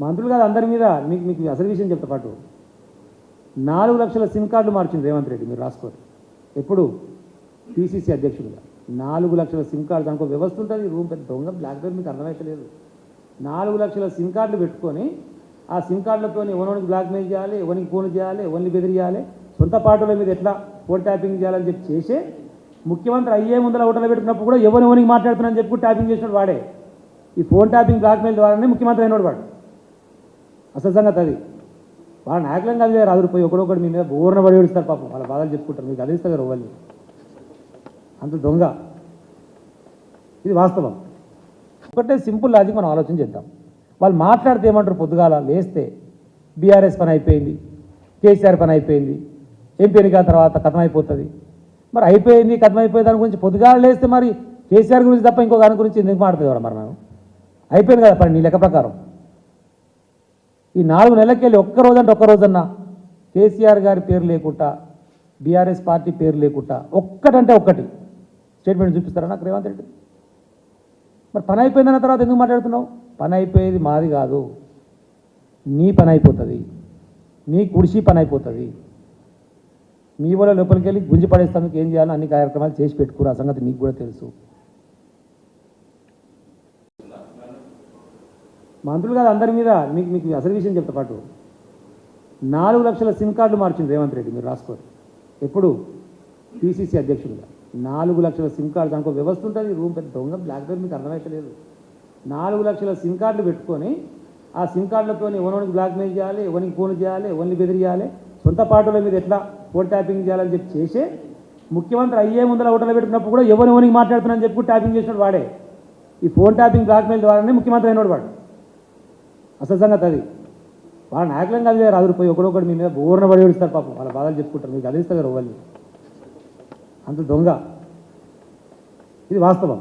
మంత్రులు కాదు అందరి మీద మీకు మీకు అసలు విషయం చెప్తా పాటు 4 లక్షల సిమ్ కార్డులు మార్చింది రేవంత్ రెడ్డి. మీరు రాసుకోరు. ఎప్పుడు పిసిసి అధ్యక్షుడిగా 4 లక్షల సిమ్ కార్డు దానికి వ్యవస్థ ఉంటుంది. రూమ్ పెద్ద దొంగ బ్లాక్బెర్రీ మీకు అర్థమైతలేదు. 4 లక్షల సిమ్ కార్డులు పెట్టుకొని ఆ సిమ్ కార్డులతో ఎవరికి బ్లాక్మెయిల్ చేయాలి, ఎవరికి ఫోన్ చేయాలి, ఎవరిని బెదిరియాలి, సొంత పార్టీల మీద ఎట్లా ఫోన్ ట్యాపింగ్ చేయాలని చెప్పి చేసే ముఖ్యమంత్రి అయ్యే ముందర హోటల్ పెట్టుకున్నప్పుడు కూడా ఎవరికి మాట్లాడుతున్నారని చెప్పి ట్యాపింగ్ చేసినాడు వాడే. ఈ ఫోన్ ట్యాపింగ్ బ్లాక్మెయిల్ ద్వారానే ముఖ్యమంత్రి అయినాడు వాడు. అసలు సంగతి అది. వాళ్ళ నాయకులం కాదు రాదురిపోయి ఒకడొకటి మీ మీద బోర్న పడి ఏడుస్తారు పాపం. వాళ్ళ బాధలు చెప్పుకుంటారు. మీకు అదే ఇస్తారు వాళ్ళు అంత దొంగ. ఇది వాస్తవం. ఒకటే సింపుల్ లాజిక్ మనం ఆలోచన చేద్దాం. వాళ్ళు మాట్లాడితే ఏమంటారు? పొద్దుగాల లేస్తే బీఆర్ఎస్ పని అయిపోయింది, కేసీఆర్ పని అయిపోయింది, ఎంపీ ఎన్నికల తర్వాత కథమైపోతుంది. మరి అయిపోయింది కథమైపోయింది దాని గురించి పొద్దుగాల లేస్తే మరి కేసీఆర్ గురించి తప్ప ఇంకో దాని గురించి ఎందుకు మాట్లాడుతుంది మరి మనం? అయిపోయింది కదా పని నీ లెక్క ప్రకారం. ఈ 4 నెలలకి వెళ్ళి ఒక్క రోజన్నా కేసీఆర్ గారి పేరు లేకుండా, బీఆర్ఎస్ పార్టీ పేరు లేకుండా ఒక్కటంటే ఒక్కటి స్టేట్మెంట్ చూపిస్తారా నాకు రేవంత్ రెడ్డి? మరి పని అయిపోయిందన్న తర్వాత ఎందుకు మాట్లాడుతున్నావు? పని అయిపోయేది మాది కాదు, నీ పని అయిపోతుంది, నీ కుర్చీ పని అయిపోతుంది. మీ వాళ్ళ లోపలికి వెళ్ళి గుంజి పడేస్తానికి ఏం చేయాలో అన్ని కార్యక్రమాలు చేసి పెట్టుకురా. ఆ సంగతి నీకు కూడా తెలుసు. మంత్రులు కాదు అందరి మీద మీకు మీకు అసలు విషయం చెప్తా పాటు 4 లక్షల సిమ్ కార్డులు మార్చింది రేవంత్ రెడ్డి. మీరు రాసుకోరు. ఎప్పుడు పిసిసి అధ్యక్షుడిగా 4 లక్షల సిమ్ కార్డు దానికి వ్యవస్థ ఉంటుంది. రూమ్ పెద్ద దొంగ బ్లాక్బెర్రీ మీకు అర్థమైతలేదు. 4 లక్షల సిమ్ కార్డులు పెట్టుకొని ఆ సిమ్ కార్డులతో ఎవరికి బ్లాక్మెయిల్ చేయాలి, ఎవరికి ఫోన్ చేయాలి, ఎవరిని బెదిరియాలి, సొంత పార్టీల మీద ఎట్లా ఫోన్ ట్యాపింగ్ చేయాలని చెప్పి చేసే ముఖ్యమంత్రి అయ్యే ముందర హోటల్ పెట్టుకున్నప్పుడు కూడా ఎవరికి మాట్లాడుతున్నారని చెప్పి ట్యాపింగ్ చేసినాడు వాడే. ఈ ఫోన్ ట్యాపింగ్ బ్లాక్మెయిల్ ద్వారానే ముఖ్యమంత్రి అయినాడు వాడు. అసలు సంగతి అది. వాళ్ళ నాయకులం కాదు రాదురిపోయి ఒకడొకటి మీ మీద బోర్న పడి ఏడుస్తారు పాపం. వాళ్ళ బాధలు చెప్పుకుంటారు. మీకు అదే ఇస్తారు వాళ్ళు అంత దొంగ. ఇది వాస్తవం.